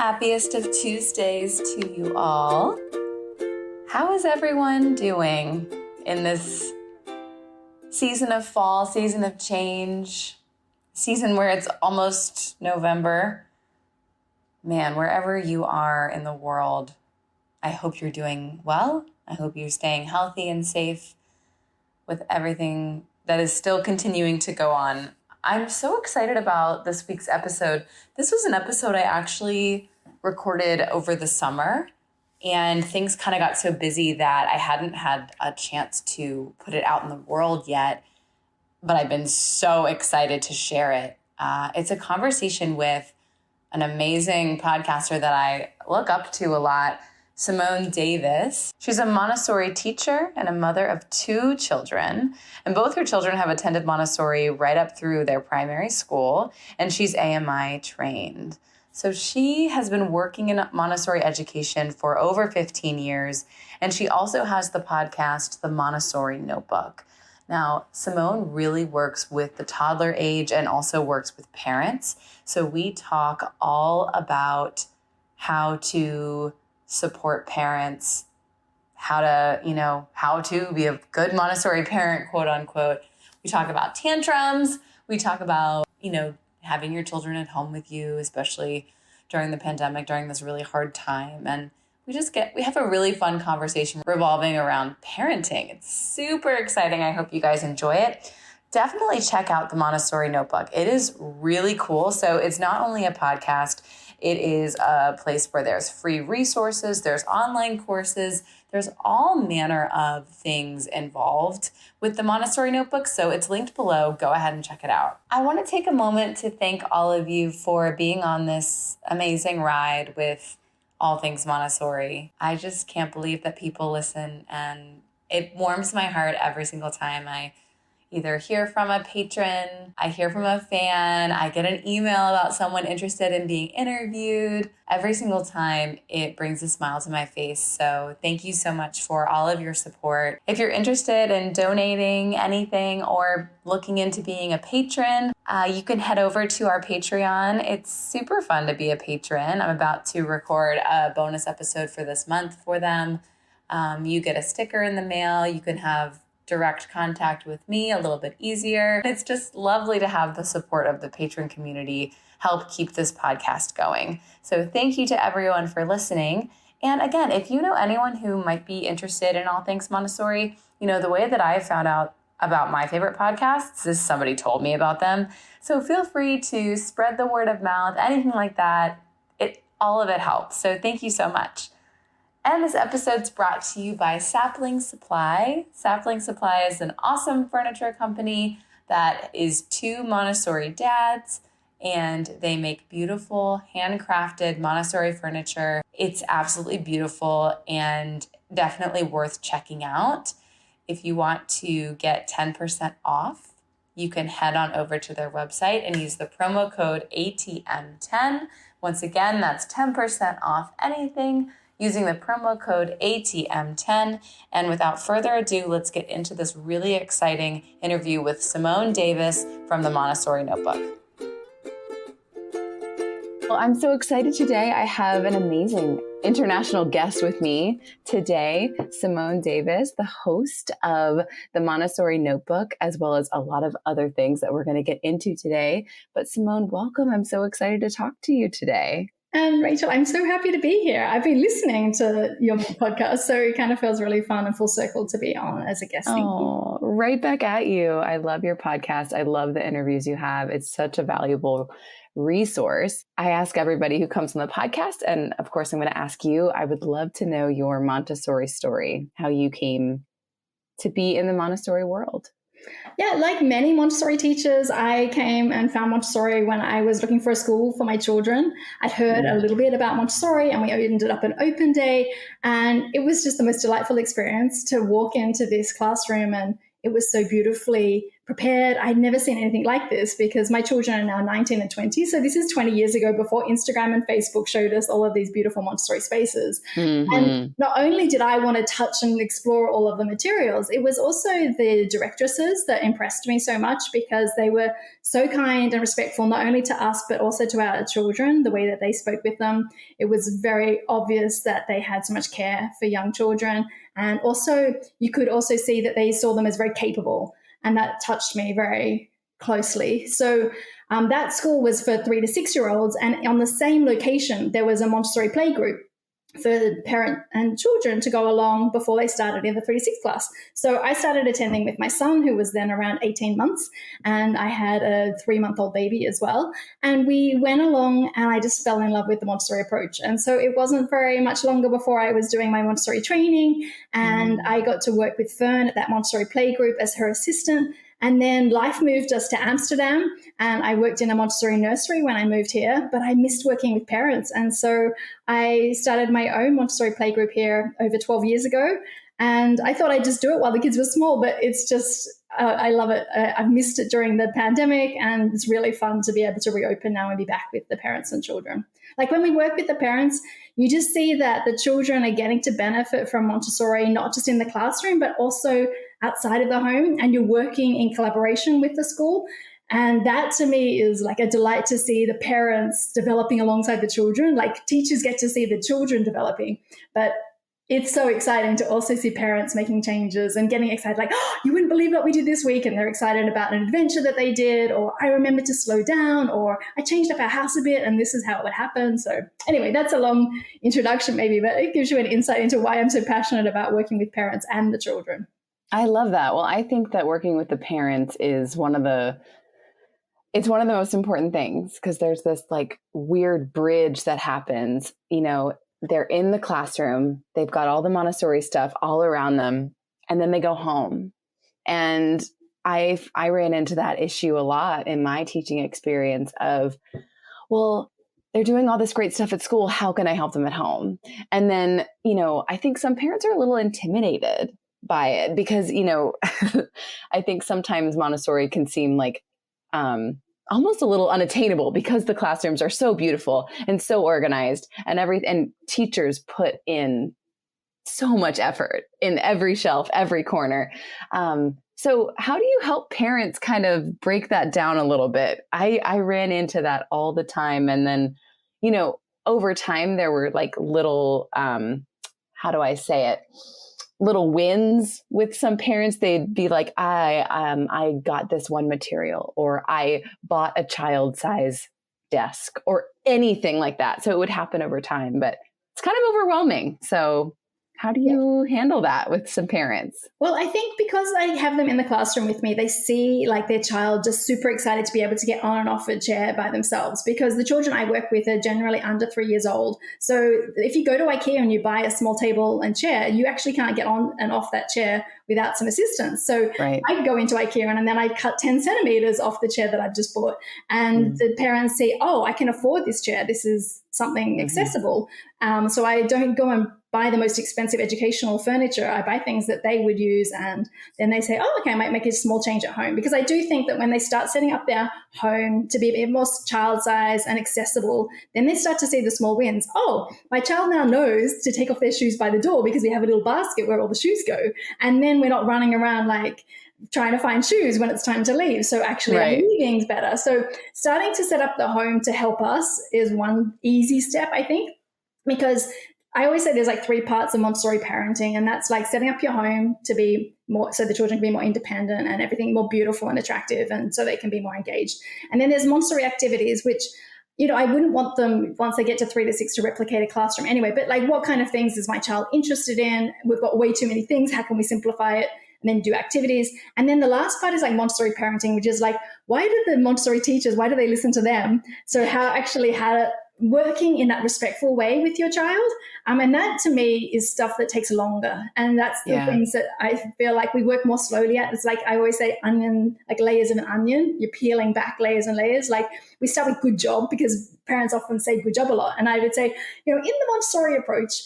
happiest of Tuesdays to you all. How is everyone doing in this season of fall, season of change, season where it's almost November? Man, wherever you are in the world, I hope you're doing well. I hope you're staying healthy and safe with everything that is still continuing to go on. I'm so excited about this week's episode. This was an episode I actually recorded over the summer, and things kind of got so busy that I hadn't had a chance to put it out in the world yet, but I've been so excited to share it. It's a conversation with an amazing podcaster that I look up to a lot, Simone Davies. She's a Montessori teacher and a mother of 2 children, and both her children have attended Montessori right up through their primary school, and she's AMI trained. So she has been working in Montessori education for over 15 years, and she also has the podcast, The Montessori Notebook. Now, Simone really works with the toddler age and also works with parents. So we talk all about how to support parents, how to be a good Montessori parent, quote unquote. We talk about tantrums. We talk about, having your children at home with you, especially during the pandemic, during this really hard time. And we have a really fun conversation revolving around parenting. It's super exciting. I hope you guys enjoy it. Definitely check out the Montessori Notebook. It is really cool. So it's not only a podcast, it is a place where there's free resources, there's online courses, there's all manner of things involved with the Montessori Notebook. So it's linked below. Go ahead and check it out. I want to take a moment to thank all of you for being on this amazing ride with all things Montessori. I just can't believe that people listen, and it warms my heart every single time I either hear from a patron, I hear from a fan, I get an email about someone interested in being interviewed. Every single time it brings a smile to my face. So thank you so much for all of your support. If you're interested in donating anything or looking into being a patron, you can head over to our Patreon. It's super fun to be a patron. I'm about to record a bonus episode for this month for them. You get a sticker in the mail. You can have direct contact with me a little bit easier. It's just lovely to have the support of the patron community help keep this podcast going. So thank you to everyone for listening. And again, if you know anyone who might be interested in all things Montessori, the way that I found out about my favorite podcasts is somebody told me about them. So feel free to spread the word of mouth, anything like that. All of it helps. So thank you so much. And this episode's brought to you by Sapling Supply. Sapling Supply is an awesome furniture company that is 2 Montessori dads, and they make beautiful handcrafted Montessori furniture. It's absolutely beautiful and definitely worth checking out. If you want to get 10% off, you can head on over to their website and use the promo code ATM10. Once again, that's 10% off anything using the promo code ATM10. And without further ado, let's get into this really exciting interview with Simone Davies from the Montessori Notebook. Well, I'm so excited today. I have an amazing international guest with me today, Simone Davies, the host of the Montessori Notebook, as well as a lot of other things that we're going to get into today. But Simone, welcome. I'm so excited to talk to you today. And Rachel, I'm so happy to be here. I've been listening to your podcast, so it kind of feels really fun and full circle to be on as a guest. Thank you. Right back at you. I love your podcast. I love the interviews you have. It's such a valuable resource. I ask everybody who comes on the podcast, and of course, I'm going to ask you, I would love to know your Montessori story, how you came to be in the Montessori world. Yeah, like many Montessori teachers, I came and found Montessori when I was looking for a school for my children. I'd heard a little bit about Montessori, and we ended up an open day. And it was just the most delightful experience to walk into this classroom, and it was so beautifully prepared. I'd never seen anything like this because my children are now 19 and 20. So this is 20 years ago, before Instagram and Facebook showed us all of these beautiful Montessori spaces. And not only did I want to touch and explore all of the materials, it was also the directresses that impressed me so much, because they were so kind and respectful, not only to us, but also to our children, the way that they spoke with them. It was very obvious that they had so much care for young children. And also, you could also see that they saw them as very capable. And that touched me very closely. So that school was for 3 to 6 year olds. And on the same location, there was a Montessori playgroup for parent and children to go along before they started in the 3 to 6 class. So I started attending with my son, who was then around 18 months, and I had a 3-month-old baby as well. And we went along, and I just fell in love with the Montessori approach. And so it wasn't very much longer before I was doing my Montessori training, and I got to work with Fern at that Montessori playgroup as her assistant. And then life moved us to Amsterdam, and I worked in a Montessori nursery when I moved here, but I missed working with parents. And so I started my own Montessori playgroup here over 12 years ago. And I thought I'd just do it while the kids were small, but it's just, I love it. I've missed it during the pandemic, and it's really fun to be able to reopen now and be back with the parents and children. Like when we work with the parents, you just see that the children are getting to benefit from Montessori, not just in the classroom, but also outside of the home, and you're working in collaboration with the school. And that to me is like a delight to see the parents developing alongside the children. Like teachers get to see the children developing, but it's so exciting to also see parents making changes and getting excited, like, oh, you wouldn't believe what we did this week. And they're excited about an adventure that they did, or I remembered to slow down, or I changed up our house a bit and this is how it would happen. So anyway, that's a long introduction maybe, but it gives you an insight into why I'm so passionate about working with parents and the children. I love that. Well, I think that working with the parents is one of the most important things, because there's this like weird bridge that happens. You know, they're in the classroom, they've got all the Montessori stuff all around them, and then they go home. And I ran into that issue a lot in my teaching experience of, well, they're doing all this great stuff at school. How can I help them at home? And then, you know, I think some parents are a little intimidated by it because, you know, I think sometimes Montessori can seem like almost a little unattainable because the classrooms are so beautiful and so organized, and teachers put in so much effort in every shelf, every corner. So how do you help parents kind of break that down a little bit? I ran into that all the time. And then, you know, over time there were like little, how do I say it? Little wins with some parents. They'd be like, I got this one material, or I bought a child size desk, or anything like that. So it would happen over time, but it's kind of overwhelming. So how do you handle that with some parents? Well, I think because I have them in the classroom with me, they see like their child just super excited to be able to get on and off a chair by themselves, because the children I work with are generally under 3 years old. So if you go to IKEA and you buy a small table and chair, you actually can't get on and off that chair without some assistance. So I go into IKEA and then I cut 10 centimeters off the chair that I've just bought. And the parents say, oh, I can afford this chair. This is something accessible. So I don't go and buy the most expensive educational furniture. I buy things that they would use, and then they say, oh, okay, I might make a small change at home. Because I do think that when they start setting up their home to be a bit more child size and accessible, then they start to see the small wins. Oh, my child now knows to take off their shoes by the door because we have a little basket where all the shoes go. And then we're not running around like trying to find shoes when it's time to leave. So actually leaving's better. So starting to set up the home to help us is one easy step, I think, because I always say there's like 3 parts of Montessori parenting, and that's like setting up your home to be more, so the children can be more independent and everything more beautiful and attractive, and so they can be more engaged. And then there's Montessori activities, which, you know, I wouldn't want them once they get to 3 to 6 to replicate a classroom anyway, but like what kind of things is my child interested in? We've got way too many things. How can we simplify it? And then do activities. And then the last part is like Montessori parenting, which is like, why do the Montessori teachers, why do they listen to them? So how working in that respectful way with your child. And that to me is stuff that takes longer. And that's the things that I feel like we work more slowly at. It's like I always say onion, like layers of an onion. You're peeling back layers and layers. Like we start with good job because parents often say good job a lot. And I would say, you know, in the Montessori approach,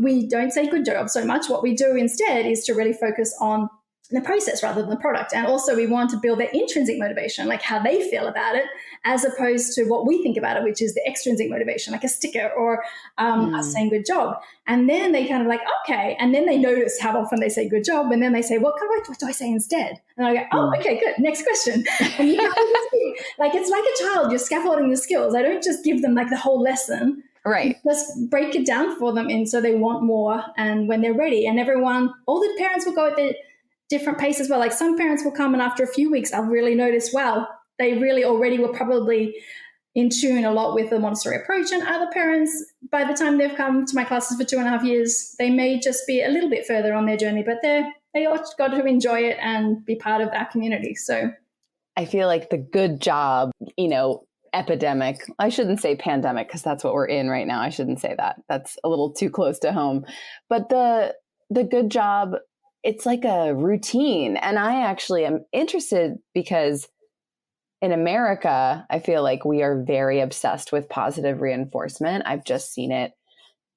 we don't say good job so much. What we do instead is to really focus on the process rather than the product. And also we want to build their intrinsic motivation, like how they feel about it, as opposed to what we think about it, which is the extrinsic motivation, like a sticker or us saying good job. And then they kind of like, okay. And then they notice how often they say good job. And then they say, what do I say instead? And I go, oh, okay, good. Next question. And you like, it's like a child, you're scaffolding the skills. I don't just give them like the whole lesson. Right. Just break it down for them. And so they want more. And when they're ready, and all the parents will go at the different pace as well. Like some parents will come and after a few weeks, I'll really notice, wow, they really already were probably in tune a lot with the Montessori approach. And other parents, by the time they've come to my classes for 2.5 years, they may just be a little bit further on their journey, but they all got to enjoy it and be part of that community. So I feel like the good job, epidemic, I shouldn't say pandemic because that's what we're in right now. I shouldn't say that. That's a little too close to home. But the good job, it's like a routine. And I actually am interested because in America, I feel like we are very obsessed with positive reinforcement. I've just seen it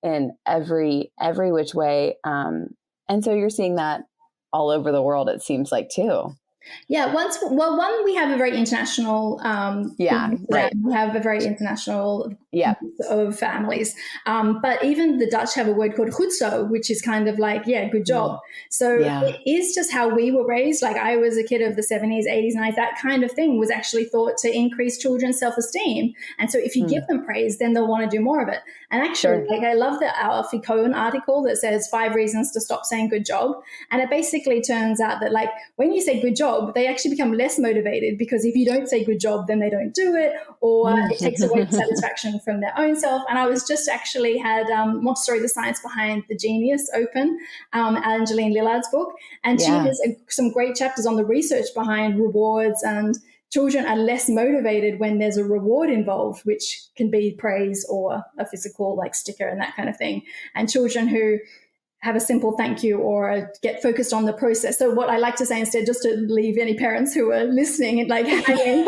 in every which way. And so you're seeing that all over the world, it seems like too. Yeah, we have a very international right. We have a very international of families. But even the Dutch have a word called goed zo, which is kind of like, good job. So it is just how we were raised. Like I was a kid of the 70s, 80s, 90s. That kind of thing was actually thought to increase children's self-esteem. And so if you give them praise, then they'll want to do more of it. And actually, like I love the Alfie Cohen article that says 5 reasons to stop saying good job. And it basically turns out that like when you say good job, they actually become less motivated because if you don't say good job, then they don't do it, or it takes away satisfaction from their own self. And I was just actually had Montessori, the Science Behind the Genius open, Angeline Lillard's book. And she has some great chapters on the research behind rewards, and children are less motivated when there's a reward involved, which can be praise or a physical like sticker and that kind of thing. And children who have a simple thank you or get focused on the process. So what I like to say instead, just to leave any parents who are listening and like hanging,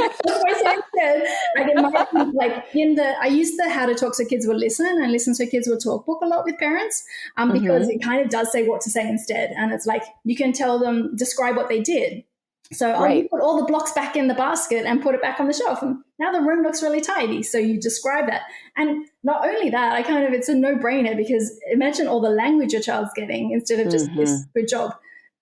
I use the How to Talk So Kids Will Listen and Listen So Kids Will Talk book a lot with parents because it kind of does say what to say instead. And it's like, you can tell them, describe what they did. So you put all the blocks back in the basket and put it back on the shelf. And now the room looks really tidy. So you describe that. And not only that, it's a no-brainer because imagine all the language your child's getting instead of just this good job.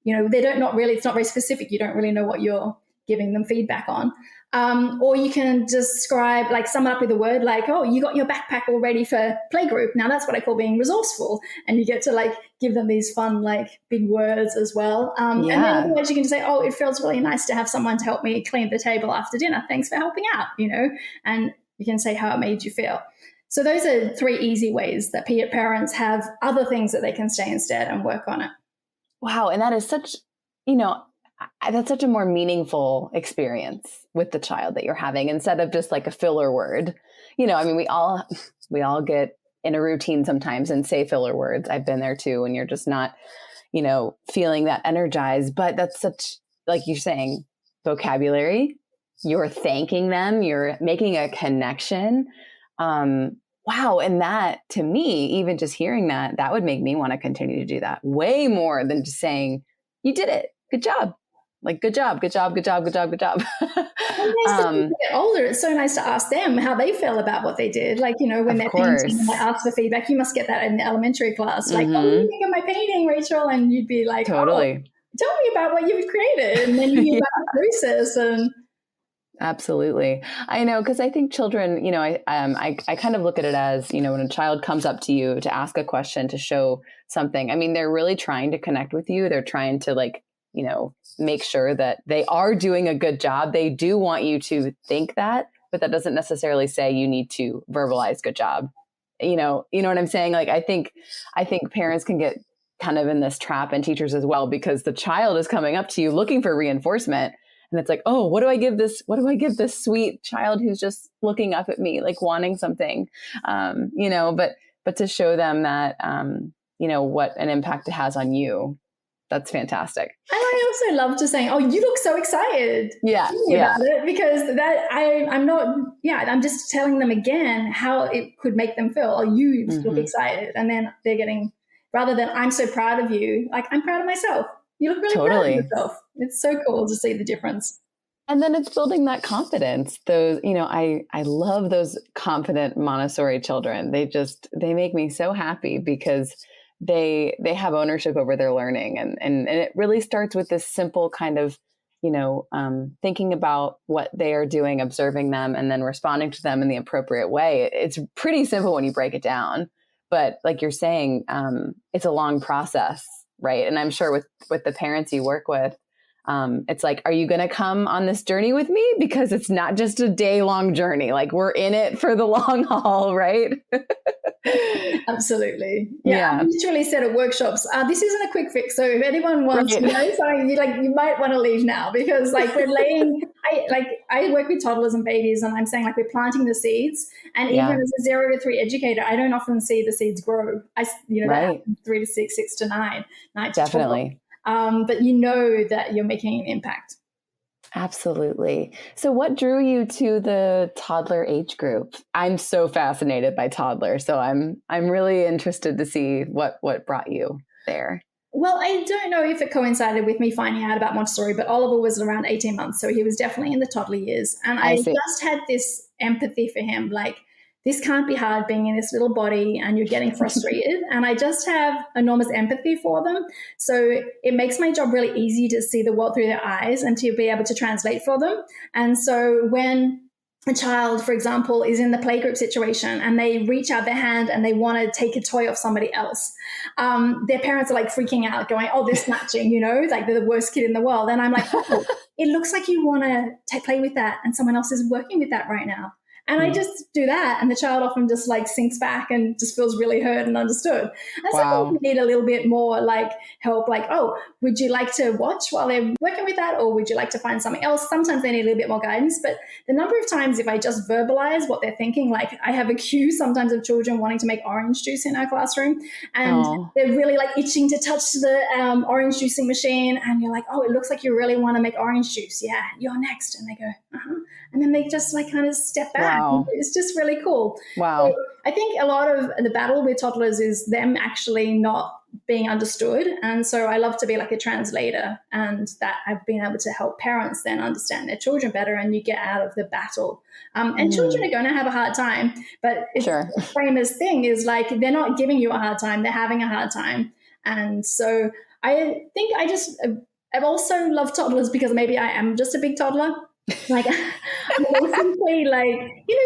It's not very specific. You don't really know what you're giving them feedback on. Or you can describe, like sum it up with a word like, oh, you got your backpack all ready for playgroup. Now that's what I call being resourceful. And you get to like give them these fun, like big words as well. And then otherwise you can just say, oh, it feels really nice to have someone to help me clean the table after dinner. Thanks for helping out, and you can say how it made you feel. So those are 3 easy ways that parents have other things that they can say instead and work on it. Wow. And that is such, that's such a more meaningful experience with the child that you're having instead of just like a filler word. We all get in a routine sometimes and say filler words. I've been there too, and you're just not, feeling that energized, but that's such, like you're saying, vocabulary, you're thanking them, you're making a connection. Wow. And that to me, even just hearing that would make me want to continue to do that way more than just saying, you did it. Good job. Like, good job, good job, good job, good job, good job. As they get older, it's so nice to ask them how they feel about what they did. Like, when they're painting and they ask for feedback, you must get that in the elementary class. Like, oh, what do you think of my painting, Rachel? And you'd be like, totally. Oh, tell me about what you've created. And then you hear about the process and... Absolutely. I know, because I think children, I kind of look at it as, when a child comes up to you to ask a question, to show something, I mean, they're really trying to connect with you. They're trying to make sure that they are doing a good job. They do want you to think that, but that doesn't necessarily say you need to verbalize good job. You know what I'm saying? Like, I think parents can get kind of in this trap, and teachers as well, because the child is coming up to you looking for reinforcement. And it's like, oh, what do I give this sweet child who's just looking up at me, like wanting something, but to show them that, what an impact it has on you. That's fantastic. And I also love to say, oh, you look so excited. Yeah. About it, because I'm just telling them again how it could make them feel. Oh, you look excited. And then they're getting, rather than I'm so proud of you, like I'm proud of myself. you look really proud of Totally. yourself. It's so cool to see the difference. And then it's building that confidence. Those, I love those confident Montessori children. They make me so happy because they have ownership over their learning. And it really starts with this simple kind of, thinking about what they are doing, observing them, and then responding to them in the appropriate way. It's pretty simple when you break it down. But like you're saying, it's a long process, right? And I'm sure with the parents you work with, it's like, are you going to come on this journey with me? Because it's not just a day-long journey. Like, we're in it for the long haul, right? Absolutely. Yeah. I literally said at workshops, this isn't a quick fix. So if anyone wants to know something, you might want to leave now, because we're laying, I work with toddlers and babies, and I'm saying we're planting the seeds. And even as a 0 to 3 educator, I don't often see the seeds grow. That 3 to 6, 6 to 9, 9 to 12. Definitely. But you know that you're making an impact. Absolutely. So what drew you to the toddler age group? I'm so fascinated by toddler. So I'm really interested to see what brought you there. Well, I don't know if it coincided with me finding out about Montessori, but Oliver was around 18 months. So he was definitely in the toddler years. And I just had this empathy for him. This can't be hard being in this little body and you're getting frustrated. And I just have enormous empathy for them. So it makes my job really easy to see the world through their eyes and to be able to translate for them. And so when a child, for example, is in the playgroup situation and they reach out their hand and they want to take a toy off somebody else, their parents are freaking out going, oh, they're snatching, they're the worst kid in the world. And I'm like, oh, it looks like you want to play with that and someone else is working with that right now. And I just do that, and the child often just sinks back and just feels really heard and understood. And sometimes we need a little bit more help, oh, would you like to watch while they're working with that, or would you like to find something else? Sometimes they need a little bit more guidance, but the number of times if I just verbalize what they're thinking, I have a queue sometimes of children wanting to make orange juice in our classroom, and they're really itching to touch the orange juicing machine, and you're like, oh, it looks like you really want to make orange juice. Yeah, you're next. And they go, and then they just kind of step back. Wow. It's just really cool. Wow. So I think a lot of the battle with toddlers is them actually not being understood. And so I love to be a translator, and that I've been able to help parents then understand their children better, and you get out of the battle. And children are going to have a hard time, but the famous thing is they're not giving you a hard time, they're having a hard time. And so I think I've also loved toddlers because maybe I am just a big toddler. Simply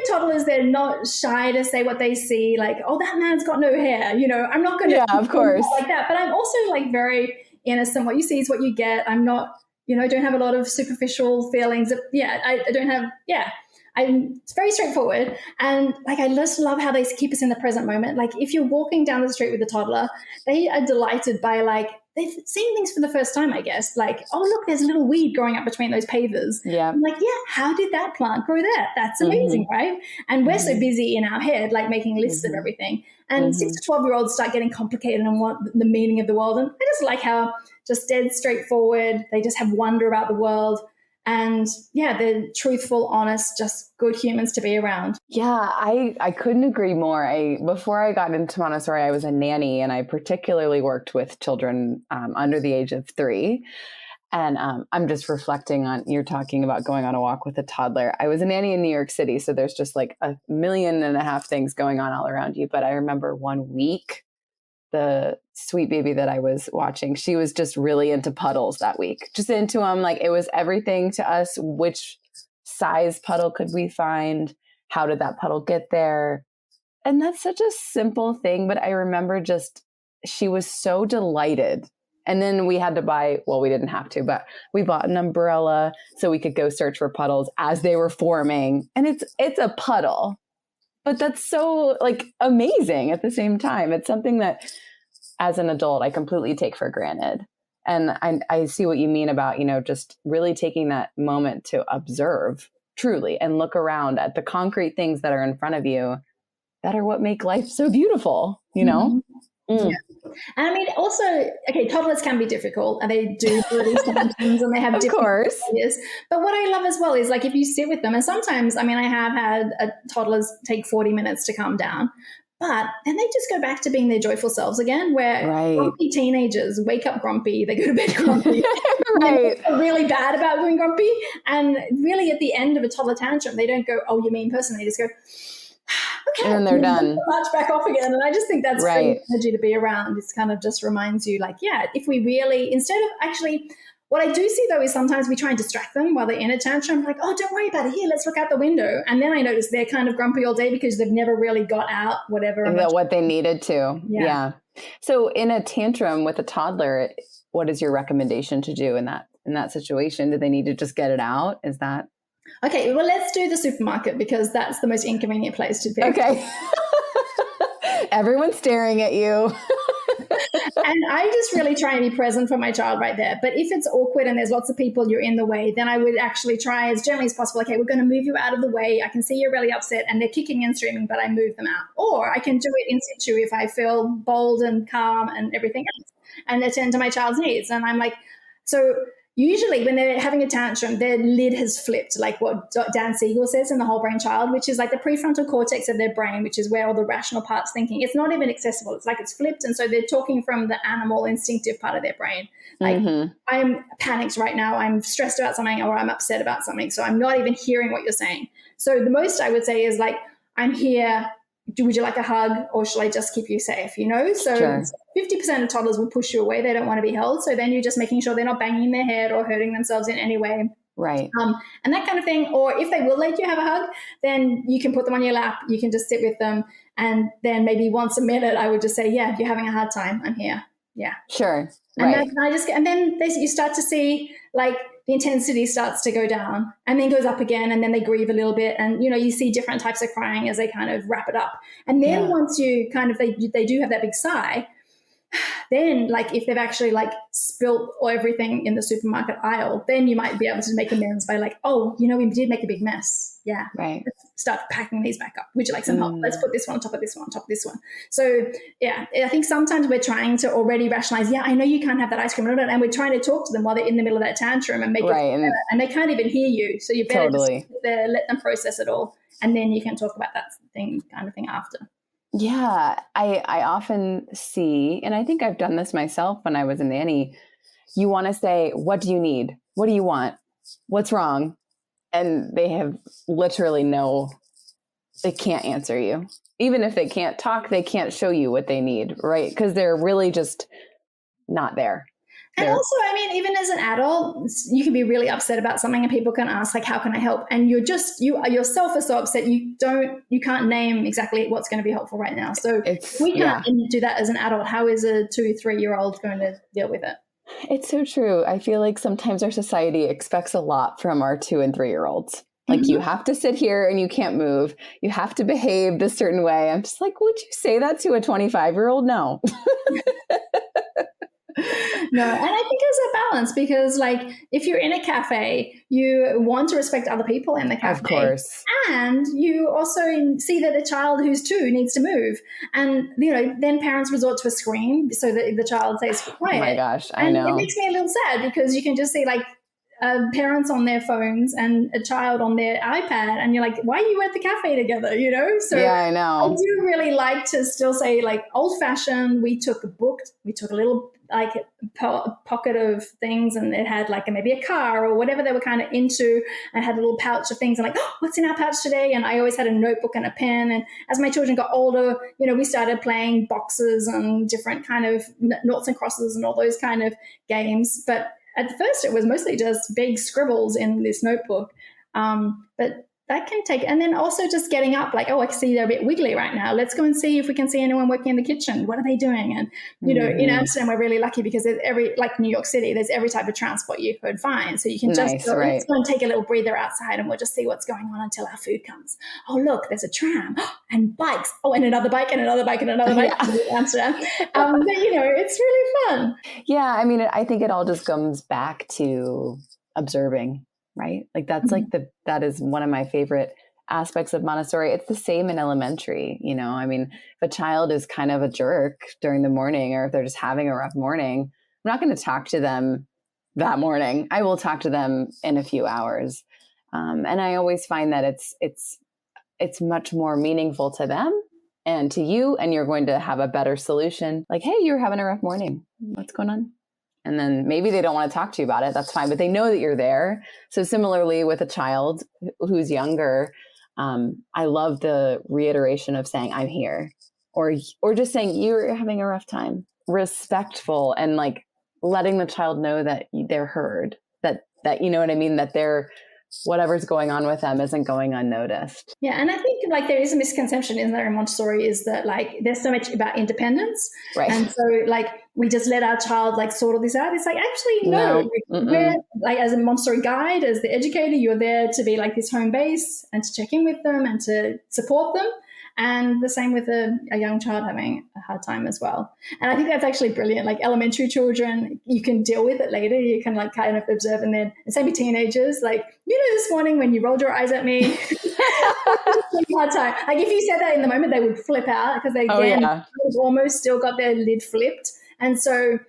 toddlers, they're not shy to say what they see, oh, that man's got no hair, I'm not going to of course like that, but I'm also very innocent. What you see is what you get. I'm not, don't have a lot of superficial feelings. I don't have, it's very straightforward. And I just love how they keep us in the present moment. If you're walking down the street with a toddler, they are delighted by they've seen things for the first time, I guess. Oh, look, there's a little weed growing up between those pavers. Yeah. I'm how did that plant grow there? That's amazing, right? And we're so busy in our head, making lists of everything. And 6 to 12-year-olds start getting complicated and want the meaning of the world. And I just like how just dead straightforward, they just have wonder about the world. And they're truthful, honest, just good humans to be around. Yeah, I couldn't agree more. Before I got into Montessori, I was a nanny, and I particularly worked with children under the age of 3. And I'm just reflecting on, you're talking about going on a walk with a toddler. I was a nanny in New York City, so there's just 1.5 million things going on all around you. But I remember one week, the sweet baby that I was watching, she was just really into puddles that week, just into them. It was everything to us. Which size puddle could we find? How did that puddle get there? And that's such a simple thing. But I remember she was so delighted. And then we had to we didn't have to, but we bought an umbrella so we could go search for puddles as they were forming. And it's a puddle, but that's so amazing at the same time. It's something that as an adult, I completely take for granted. And I see what you mean about, just really taking that moment to observe truly and look around at the concrete things that are in front of you that are what make life so beautiful, Yeah. And I mean, also, toddlers can be difficult, and they do these tantrums, and they have different ideas. But what I love as well is if you sit with them, and sometimes, I have had toddlers take 40 minutes to calm down. But then they just go back to being their joyful selves again, where grumpy teenagers wake up grumpy, they go to bed grumpy, right. They're really bad about going grumpy. And really at the end of a toddler tantrum, they don't go, oh, you mean person. They just go, okay. And then they're done. March back off again. And I just think that's great energy to be around. It kind of just reminds you like, yeah, if we really, instead of actually, what I do see, though, is sometimes we try and distract them while they're in a tantrum. I'm like, oh, don't worry about it. Here, let's look out the window. And then I notice they're kind of grumpy all day because they've never really got out whatever. What they needed to. Yeah. So in a tantrum with a toddler, what is your recommendation to do in that situation? Do they need to just get it out? Is that? Okay, well, let's do the supermarket because that's the most inconvenient place to be. Okay. Everyone's staring at you. And I just really try and be present for my child right there. But if it's awkward and there's lots of people, you're in the way, then I would actually try as gently as possible. Okay, we're going to move you out of the way. I can see you're really upset and they're kicking and screaming, but I move them out. Or I can do it in situ if I feel bold and calm and everything else and attend to my child's needs. And I'm like, so usually when they're having a tantrum, their lid has flipped, like what Dan Siegel says in The Whole Brain Child, which is like the prefrontal cortex of their brain, which is where all the rational part's thinking. It's not even accessible. It's like it's flipped. And so they're talking from the animal instinctive part of their brain. Like I'm panicked right now. I'm stressed about something or I'm upset about something. So I'm not even hearing what you're saying. So the most I would say is like, I'm here. Would you like a hug or shall I just keep you safe? You know, so 50% of toddlers will push you away. They don't want to be held. So then you're just making sure they're not banging their head or hurting themselves in any way. Right. And that kind of thing. Or if they will let you have a hug, then you can put them on your lap. You can just sit with them. And then maybe once a minute, I would just say, yeah, if you're having a hard time, I'm here. Yeah. Sure. And then you start to see like the intensity starts to go down and then goes up again. And then they grieve a little bit. And, you know, you see different types of crying as they kind of wrap it up. And then once you kind of, they do have that big sigh, then like if they've actually like spilt everything in the supermarket aisle, then you might be able to make amends by like, oh, you know, we did make a big mess. Yeah. Right. Let's start packing these back up. Would you like some help? Let's put this one on top of this one on top of this one. So yeah, I think sometimes we're trying to already rationalize, yeah, I know you can't have that ice cream, and we're trying to talk to them while they're in the middle of that tantrum and make it better, and they can't even hear you. So you better just sit there, let them process it all. And then you can talk about that kind of thing after. Yeah, I often see, and I think I've done this myself when I was a nanny, you want to say, what do you need? What do you want? What's wrong? And they have literally they can't answer you. Even if they can't talk, they can't show you what they need, right? Because they're really just not there. And also, I mean, even as an adult, you can be really upset about something and people can ask, like, how can I help? And you yourself are so upset, you can't name exactly what's going to be helpful right now. So if we can't do that as an adult, how is a 2-3-year-old going to deal with it? It's so true. I feel like sometimes our society expects a lot from our 2 and 3-year-olds. Like you have to sit here and you can't move. You have to behave this certain way. I'm just like, would you say that to a 25-year-old? No. No, and I think there's a balance because, like, if you're in a cafe, you want to respect other people in the cafe. Of course. And you also see that a child who's 2 needs to move. And, you know, then parents resort to a screen so that the child stays quiet. Oh my gosh, I know. It makes me a little sad because you can just see, like, parents on their phones and a child on their iPad, and you're like, why are you at the cafe together, you know? So yeah, I know. I do really like to still say, like, old-fashioned. We took a book, we took a little like pocket of things, and it had like maybe a car or whatever they were kind of into, and had a little pouch of things, and like, oh, what's in our pouch today? And I always had a notebook and a pen. And as my children got older, you know, we started playing boxes and different kind of noughts and crosses and all those kind of games. But at first, it was mostly just big scribbles in this notebook. But that can take, and then also just getting up, like, oh, I see they're a bit wiggly right now. Let's go and see if we can see anyone working in the kitchen. What are they doing? And, you know, in Amsterdam, we're really lucky because there's like New York City, there's every type of transport you could find. So you can just let's go and take a little breather outside and we'll just see what's going on until our food comes. Oh, look, there's a tram and bikes. Oh, and another bike and another bike and another bike in Amsterdam. But, you know, it's really fun. Yeah, I mean, I think it all just comes back to observing. Right? Like that's that is one of my favorite aspects of Montessori. It's the same in elementary. You know, I mean, if a child is kind of a jerk during the morning, or if they're just having a rough morning, I'm not going to talk to them that morning. I will talk to them in a few hours. And I always find that it's much more meaningful to them and to you, and you're going to have a better solution. Like, hey, you're having a rough morning. What's going on? And then maybe they don't want to talk to you about it. That's fine, but they know that you're there. So similarly with a child who's younger, I love the reiteration of saying, I'm here, or just saying you're having a rough time, respectful, and like letting the child know that they're heard, that, you know what I mean? That whatever's going on with them isn't going unnoticed. Yeah. And I think like there is a misconception in there in Montessori is that like there's so much about independence. Right. And so like we just let our child like sort all this out. It's like, actually, no. We're like, as a Montessori guide, as the educator, you're there to be like this home base and to check in with them and to support them. And the same with a young child having a hard time as well. And I think that's actually brilliant. Like elementary children, you can deal with it later. You can like kind of observe, and then same with teenagers. Like, this morning when you rolled your eyes at me, hard time. Like if you said that in the moment, they would flip out because they almost still got their lid flipped. And so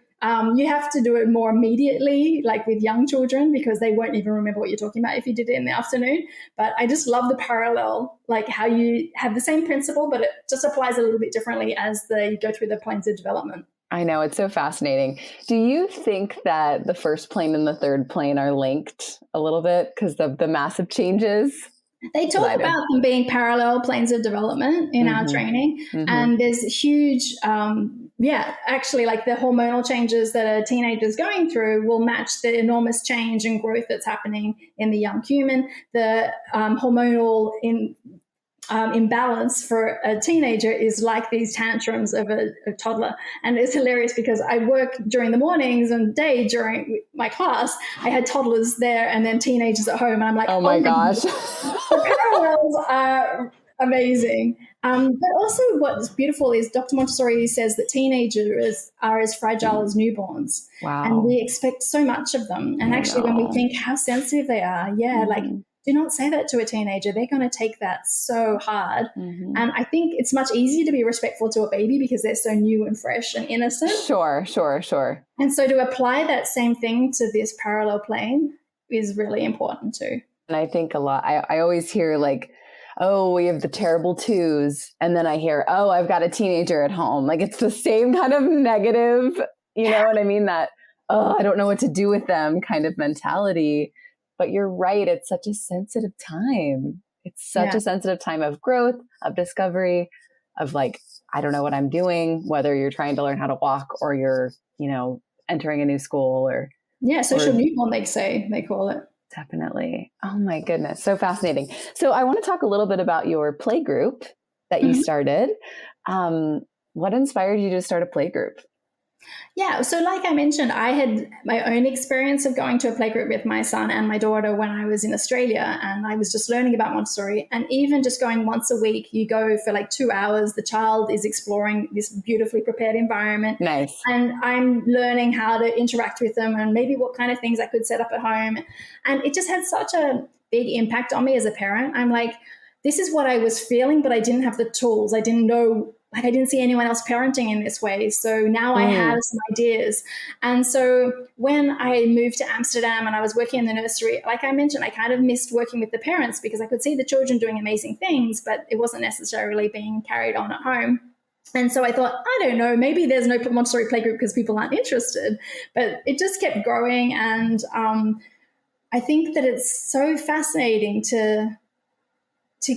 you have to do it more immediately, like with young children, because they won't even remember what you're talking about if you did it in the afternoon. But I just love the parallel, like how you have the same principle, but it just applies a little bit differently as they go through the planes of development. I know, it's so fascinating. Do you think that the first plane and the third plane are linked a little bit because of the massive changes? They talk about them being parallel planes of development in our training. And there's huge, actually like the hormonal changes that a teenager is going through will match the enormous change and growth that's happening in the young human. The hormonal imbalance for a teenager is like these tantrums of a toddler. And it's hilarious because I work during the mornings and day during my class. I had toddlers there and then teenagers at home. And I'm like, oh my gosh. The parallels are amazing. But also what's beautiful is Dr. Montessori says that teenagers are as fragile as newborns. Wow. And we expect so much of them. And actually when we think how sensitive they are, like do not say that to a teenager. They're going to take that so hard. And I think it's much easier to be respectful to a baby because they're so new and fresh and innocent. Sure. And so to apply that same thing to this parallel plane is really important too. And I think a lot, I always hear like, oh, we have the terrible twos. And then I hear, oh, I've got a teenager at home. Like it's the same kind of negative, you know what I mean? That, oh, I don't know what to do with them kind of mentality. But you're right. It's such a sensitive time. It's such a sensitive time of growth, of discovery, of like, I don't know what I'm doing, whether you're trying to learn how to walk or you're, entering a new school or. Yeah. Social newborn, they call it. Definitely. Oh my goodness. So fascinating. So I want to talk a little bit about your play group that you started. What inspired you to start a play group? Yeah. So like I mentioned, I had my own experience of going to a playgroup with my son and my daughter when I was in Australia, and I was just learning about Montessori. And even just going once a week, you go for like 2 hours, the child is exploring this beautifully prepared environment. Nice. And I'm learning how to interact with them and maybe what kind of things I could set up at home. And it just had such a big impact on me as a parent. I'm like, this is what I was feeling, but I didn't have the tools. I didn't know. Like I didn't see anyone else parenting in this way. So now I have some ideas. And so when I moved to Amsterdam and I was working in the nursery, like I mentioned, I kind of missed working with the parents because I could see the children doing amazing things, but it wasn't necessarily being carried on at home. And so I thought, I don't know, maybe there's no Montessori playgroup because people aren't interested. But it just kept growing. And I think that it's so fascinating to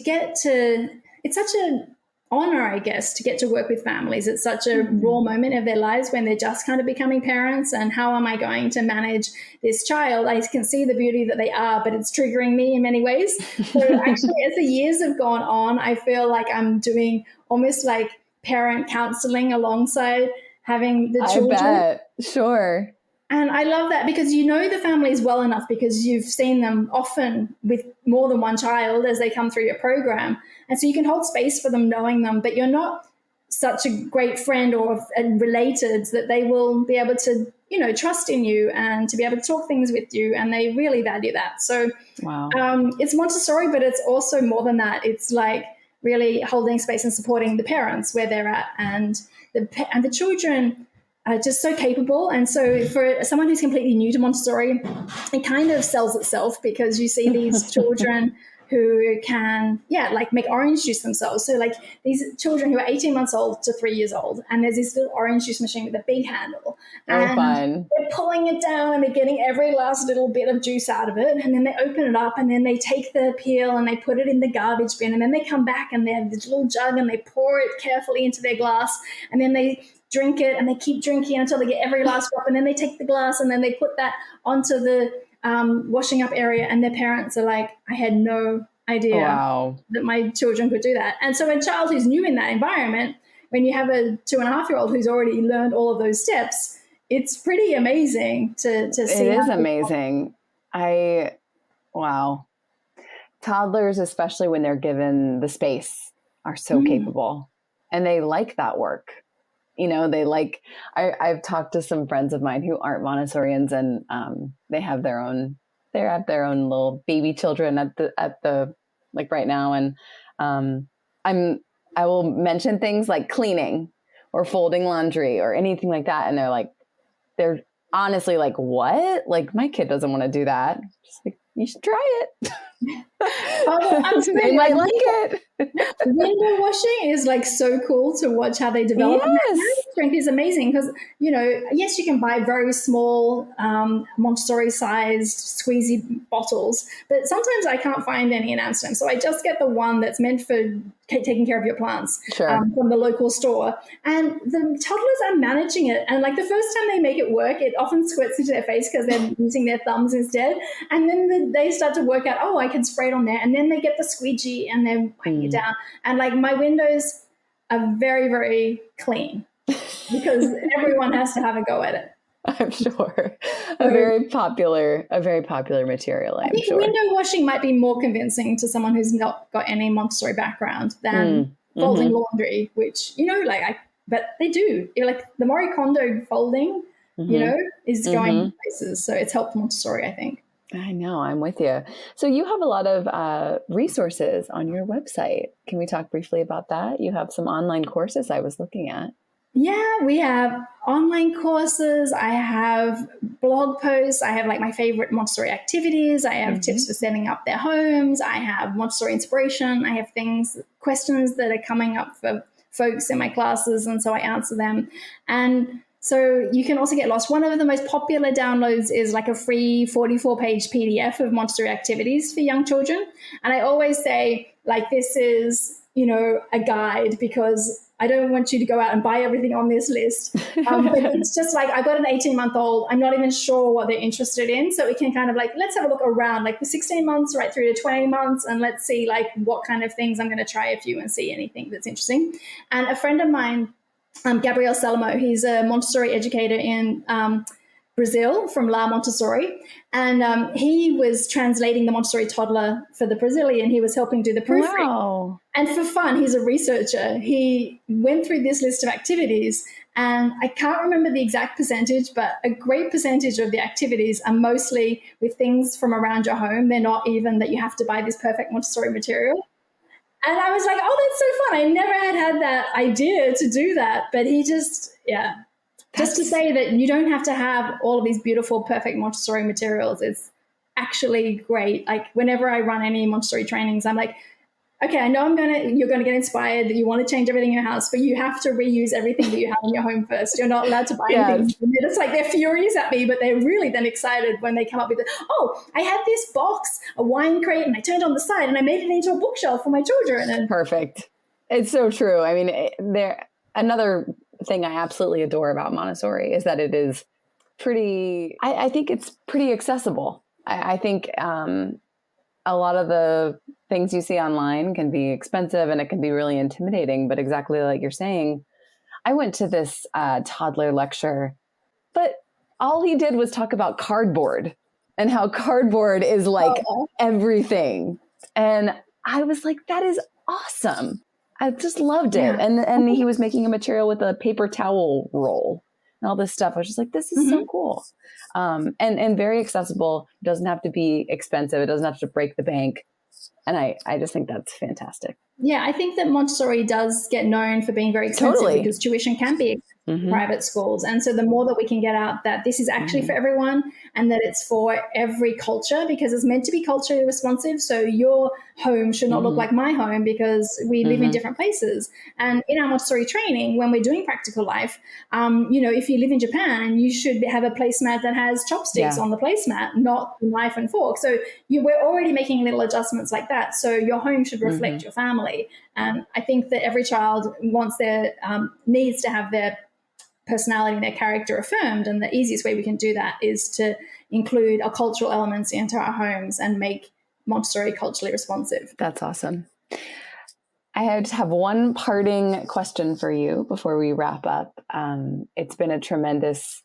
get to, it's such an honor, I guess, to get to work with families. It's such a raw moment of their lives when they're just kind of becoming parents, and how am I going to manage this child? I can see the beauty that they are, but it's triggering me in many ways. So actually, as the years have gone on, I feel like I'm doing almost like parent counseling alongside having the children. I bet. Sure. And I love that because you know the families well enough because you've seen them often with more than one child as they come through your program. And so you can hold space for them knowing them, but you're not such a great friend or related that they will be able to, trust in you and to be able to talk things with you. And they really value that. So wow. It's Montessori, but it's also more than that. It's like really holding space and supporting the parents where they're at, and the children are just so capable. And so for someone who's completely new to Montessori, it kind of sells itself because you see these children who can, like make orange juice themselves. So like these children who are 18 months old to 3 years old, and there's this little orange juice machine with a big handle. And fun. they're pulling it down and they're getting every last little bit of juice out of it. And then they open it up and then they take the peel and they put it in the garbage bin. And then they come back and they have this little jug and they pour it carefully into their glass. And then they drink it and they keep drinking until they get every last drop. And then they take the glass and then they put that onto the washing up area. And their parents are like, I had no idea that my children could do that. And so a child who's new in that environment, when you have a 2.5-year-old who's already learned all of those steps, it's pretty amazing to see. It is amazing. Wow. Toddlers, especially when they're given the space, are so capable, and they like that work. They like, I've talked to some friends of mine who aren't Montessorians, and they have their own little baby children at the like right now. And I will mention things like cleaning or folding laundry or anything like that. And they're honestly like, what? Like, my kid doesn't want to do that. Just like, you should try it. They might like it. Window washing is like so cool to watch how they develop. Yes. Strength is amazing because, yes, you can buy very small Montessori sized squeezy bottles, but sometimes I can't find any in Amsterdam. So I just get the one that's meant for taking care of your plants from the local store. And the toddlers are managing it. And like the first time they make it work, it often squirts into their face because they're using their thumbs instead. And then they start to work out, I can spray it on there. And then they get the squeegee and they're wiping it down. And like my windows are very, very clean because everyone has to have a go at it. I'm sure. A very popular material, I think window washing might be more convincing to someone who's not got any Montessori background than folding laundry, which, but they do. Like the Marie Kondo folding, is going places. So it's helped Montessori, I think. I know. I'm with you. So you have a lot of resources on your website. Can we talk briefly about that? You have some online courses I was looking at. Yeah, we have online courses. I have blog posts. I have like my favorite Montessori activities. I have tips for setting up their homes. I have Montessori inspiration. I have questions that are coming up for folks in my classes. And so I answer them. And so you can also get lost. One of the most popular downloads is like a free 44-page PDF of Montessori activities for young children. And I always say, like, this is, a guide because I don't want you to go out and buy everything on this list. But it's just like, I got an 18-month-old. I'm not even sure what they're interested in. So we can kind of like, let's have a look around like the 16 months right through to 20 months. And let's see like what kind of things I'm going to try a few and see anything that's interesting. And a friend of mine, Gabriel Salamo, he's a Montessori educator in Brazil from La Montessori. And he was translating the Montessori Toddler for the Brazilian. He was helping do the proofreading. Wow. And for fun, he's a researcher. He went through this list of activities, and I can't remember the exact percentage, but a great percentage of the activities are mostly with things from around your home. They're not even that you have to buy this perfect Montessori material. And I was like, that's so fun. I never had that idea to do that. But he just to say that you don't have to have all of these beautiful, perfect Montessori materials. It's actually great. Like whenever I run any Montessori trainings, I'm like, okay, I know you're going to get inspired that you want to change everything in your house, but you have to reuse everything that you have in your home first. You're not allowed to buy anything. It's like they're furious at me, but they're really then excited when they come up with I had this box, a wine crate, and I turned it on the side and I made it into a bookshelf for my children. And perfect. It's so true. I mean, another thing I absolutely adore about Montessori is that it is I think it's pretty accessible. I think a lot of the things you see online can be expensive and it can be really intimidating, but exactly like you're saying, I went to this toddler lecture, but all he did was talk about cardboard and how cardboard is like everything. And I was like, that is awesome. I just loved it. Yeah. And he was making a material with a paper towel roll and all this stuff. I was just like, this is so cool. And very accessible. It doesn't have to be expensive. It doesn't have to break the bank. And I just think that's fantastic. Yeah, I think that Montessori does get known for being very expensive because tuition can be expensive. private schools. And so the more that we can get out that this is actually for everyone and that it's for every culture, because it's meant to be culturally responsive. So your home should not look like my home because we live in different places. And in our Montessori training, when we're doing practical life, if you live in Japan, you should have a placemat that has chopsticks on the placemat, not knife and fork. So we're already making little adjustments like that. So your home should reflect your family. And I think that every child needs to have their personality and their character affirmed. And the easiest way we can do that is to include our cultural elements into our homes and make Montessori culturally responsive. That's awesome. I just have one parting question for you before we wrap up. It's been a tremendous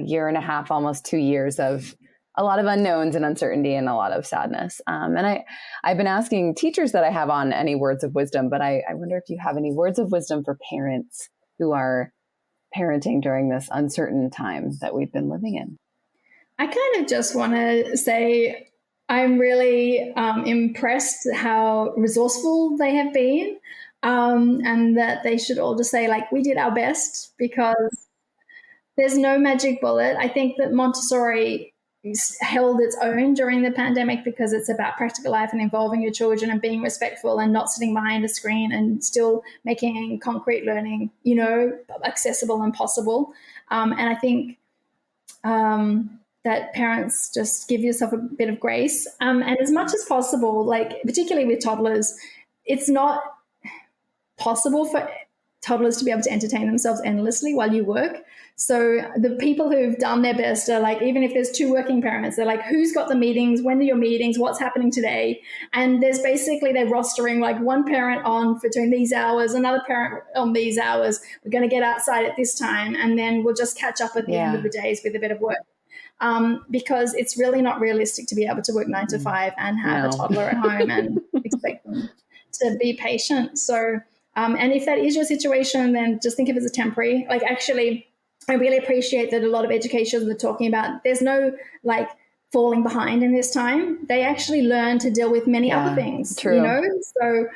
year and a half, almost 2 years of a lot of unknowns and uncertainty and a lot of sadness. And I've been asking teachers that I have on any words of wisdom, but I wonder if you have any words of wisdom for parents who are parenting during this uncertain time that we've been living in. I kind of just want to say I'm really impressed how resourceful they have been, and that they should all just say, like, we did our best, because there's no magic bullet. I think that Montessori held its own during the pandemic because it's about practical life and involving your children and being respectful and not sitting behind a screen and still making concrete learning, accessible and possible. And I think that parents just give yourself a bit of grace. And as much as possible, like particularly with toddlers, it's not possible for toddlers to be able to entertain themselves endlessly while you work. So the people who've done their best are like, even if there's 2 working parents, they're like, who's got the meetings? When are your meetings? What's happening today? And there's basically, they're rostering like one parent on between these hours, another parent on these hours. We're going to get outside at this time. And then we'll just catch up at the end of the days with a bit of work. Because it's really not realistic to be able to work 9 to 5 and have a toddler at home and expect them to be patient. So, and if that is your situation, then just think of it as a temporary. Like, actually, I really appreciate that a lot of educators are talking about there's no like falling behind in this time. They actually learn to deal with many other things, So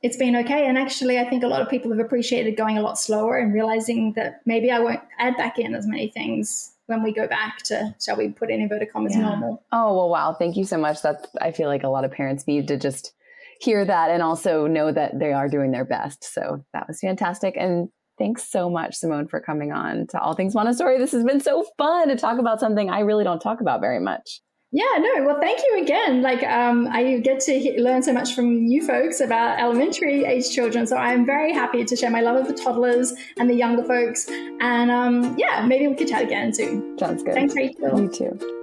it's been okay. And actually, I think a lot of people have appreciated going a lot slower and realizing that maybe I won't add back in as many things when we go back to, shall we put in inverted commas, normal. Oh, well, wow. Thank you so much. I feel like a lot of parents need to just hear that and also know that they are doing their best. So that was fantastic. And thanks so much, Simone, for coming on to All Things Montessori. This has been so fun to talk about something I really don't talk about very much. Yeah, no, well, thank you again. Like, I get to learn so much from you folks about elementary age children. So I'm very happy to share my love of the toddlers and the younger folks. And maybe we could chat again soon. Sounds good. Thanks, Rachel. You too.